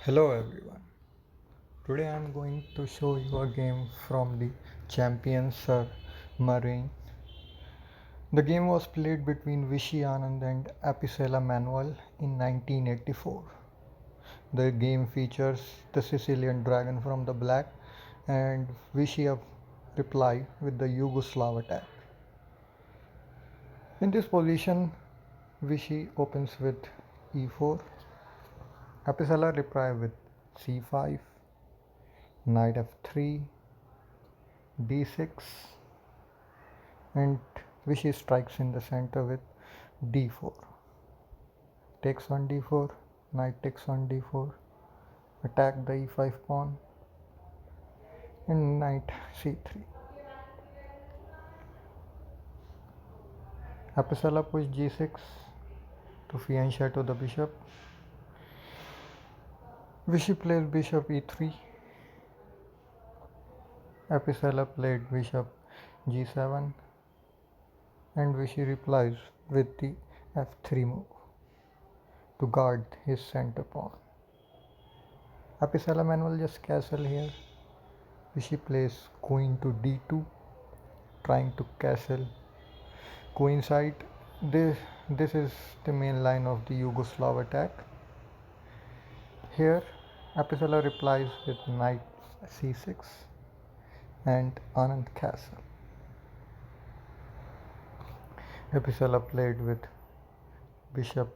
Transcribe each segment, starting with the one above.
Hello everyone. Today I am going to show you a game from the champion Sir Marine. The game was played between Vishy Anand and Apicella Manuel in 1984. The game features the Sicilian dragon from the black and Vishy of reply with the Yugoslav attack. In this position, Vishy opens with e4, Apicella reply with c5, knight f3, d6, and Vishy strikes in the center with d4. Takes on d4, knight takes on d4, attack the e5 pawn, and knight c3. Apicella push g6 to fianchetto the bishop. Vishy plays bishop e3. Apicella played bishop g7, and Vishy replies with the f3 move to guard his center pawn. Apicella Manuel just castle here. Vishy plays queen to d2, trying to castle queen side. This is the main line of the Yugoslav attack. Here, Apicella replies with knight c6 and Anand castle. Apicella played with bishop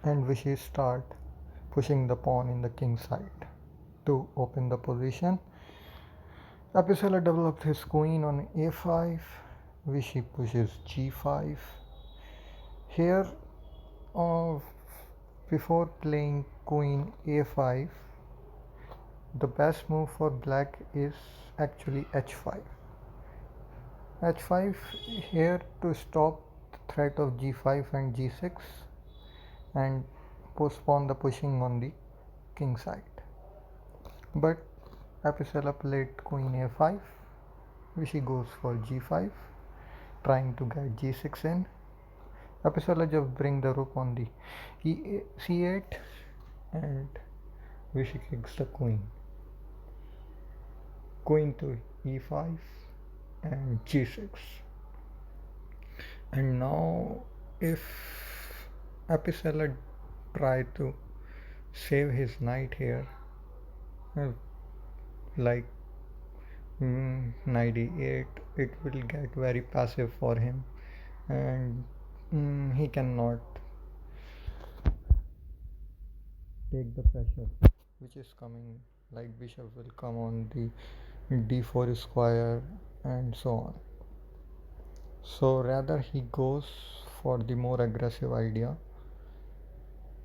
and Vishy start pushing the pawn in the king side to open the position. Apicella developed his queen on a5. Vishy pushes g5. Here, uh, before playing queen a5, the best move for black is actually h5. h5 here to stop the threat of g5 and g6 and postpone the pushing on the king side. But Apicella played queen a5. Vishy goes for g5, trying to get g6 in. Apicella just bring the rook on the c8 and Vishy kicks the queen. Queen to e5 and g6. And now if Apicella try to save his knight here, like knight e8, it will get very passive for him, and he cannot take the pressure which is coming, like bishop will come on the d4 square and so on. So rather he goes for the more aggressive idea,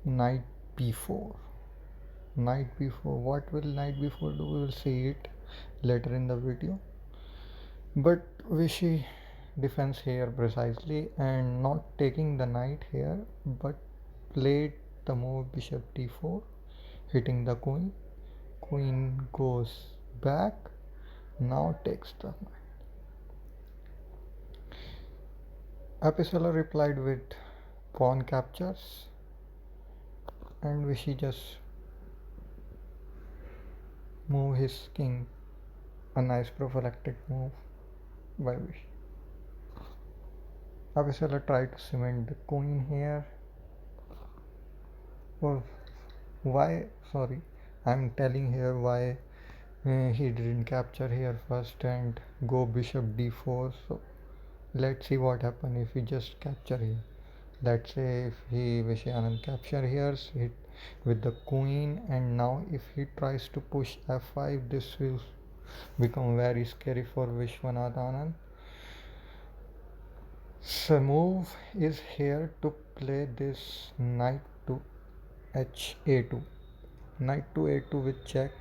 knight b4. Knight b4, what will knight b4 do? We will see it later in the video. But Vishy defends here precisely and not taking the knight here, but played the move bishop d4, hitting the queen. Queen goes back, now takes the knight. Apicella replied with pawn captures, and Vishy just move his king, a nice prophylactic move by Vishy. Apicella tried to cement the queen here. Oh, why? Sorry, I'm telling here why he didn't capture here first and go bishop d4. So let's see what happens if he just capture here. Let's say if he Vishy Anand capture here, hit with the queen, and now if he tries to push f5, this will become very scary for Vishwanath Anand. So move is here to play this knight to ha2. Knight to a2 with check.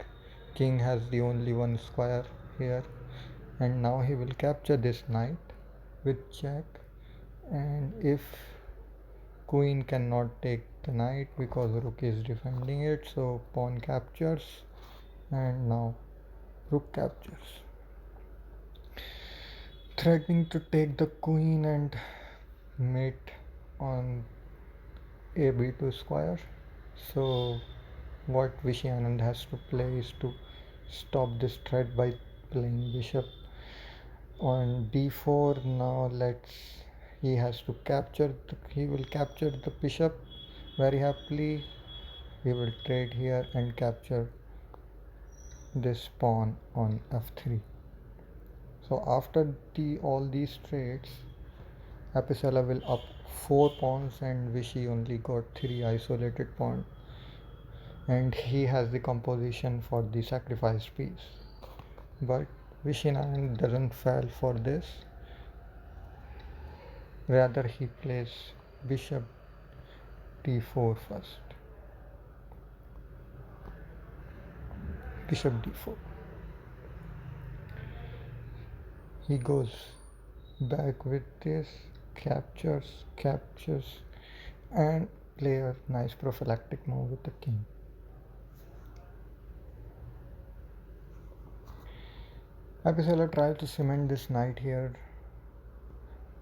King has the only one square here, and now he will capture this knight with check, and if queen cannot take the knight because rook is defending it, so pawn captures, and now rook captures. threatening to take the queen and mate on AB2 square. So what Vishy Anand has to play is to stop this threat by playing bishop on d4. Now he has to he will capture the bishop very happily. He will trade here and capture this pawn on f3. So after all these trades, Apicella will up 4 pawns and Vishy only got 3 isolated pawns, and he has the composition for the sacrifice piece. But Vishy doesn't fall for this. Rather, he plays bishop d4 first. Bishop d4. He goes back with this, captures, and play a nice prophylactic move with the king. Apicella tries to cement this knight here.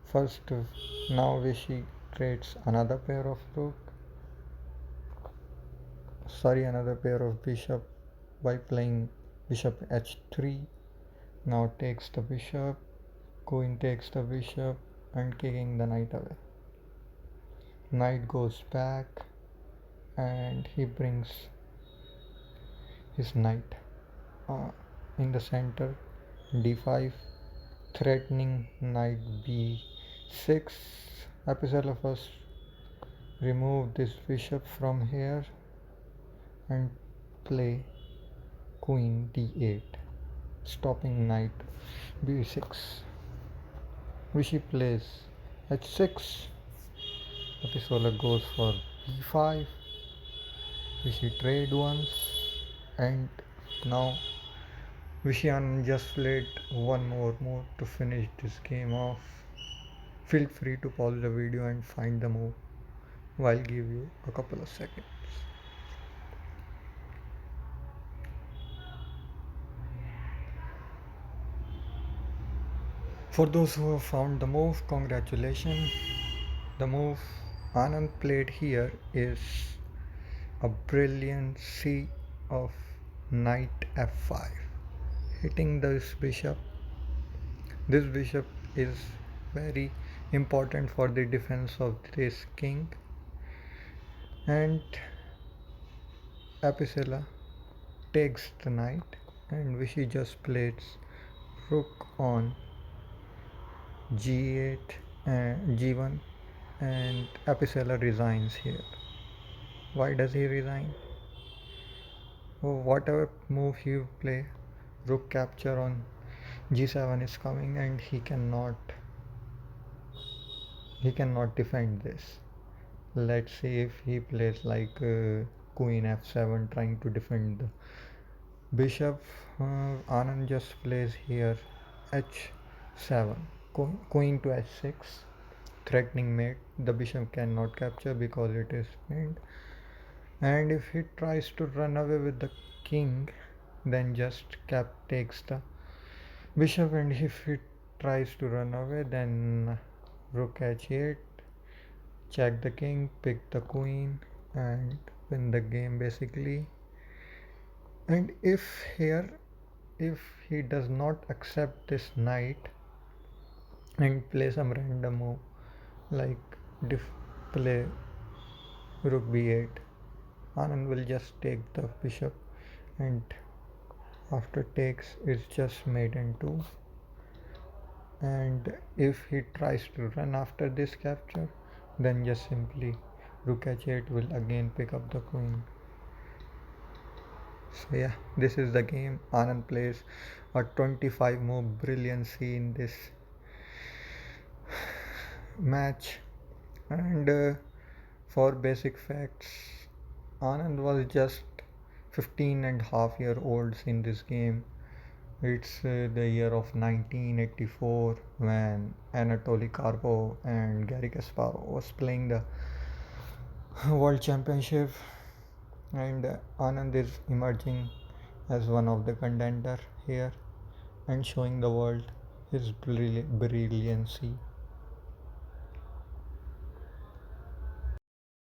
First, now Vishy trades another pair of another pair of bishop by playing bishop h3. Now takes the bishop, queen takes the bishop and kicking the knight away. Knight goes back and he brings his knight in the center, d5, threatening knight b6. Apicella first remove this bishop from here and play queen d8, stopping knight b6. Vishy plays h6. Apicella goes for b5. Vishy trade once, and now Vishy Anand just played one more move to finish this game off. Feel free to pause the video and find the move while give you a couple of seconds. For those who have found the move, congratulations. The move Anand played here is a brilliant C of knight f5, hitting this bishop. This bishop is very important for the defense of this king, and Apicella takes the knight and Vishy just plays rook on g8 and g1, and Apicella resigns here. Why does he resign? Whatever move he play, rook capture on g7 is coming and he cannot defend this. Let's see if he plays like queen f7 trying to defend the bishop. Anand just plays here h7, queen to h6, threatening mate. The bishop cannot capture because it is pinned, and if he tries to run away with the king, then just takes the bishop, and if he tries to run away, then rook h8, check the king, pick the queen and win the game basically. And if he does not accept this knight and play some random move like play rook b8, Anand will just take the bishop, and after takes it's just mate in 2. And if he tries to run after this capture, then just simply rook h8 will again pick up the queen. So yeah, this is the game. Anand plays a 25 move brilliancy in this match. And for basic facts, Anand was just 15.5 years old in this game. It's the year of 1984 when Anatoly Karpov and Garry Kasparov was playing the World Championship, and Anand is emerging as one of the contender here and showing the world his brilliancy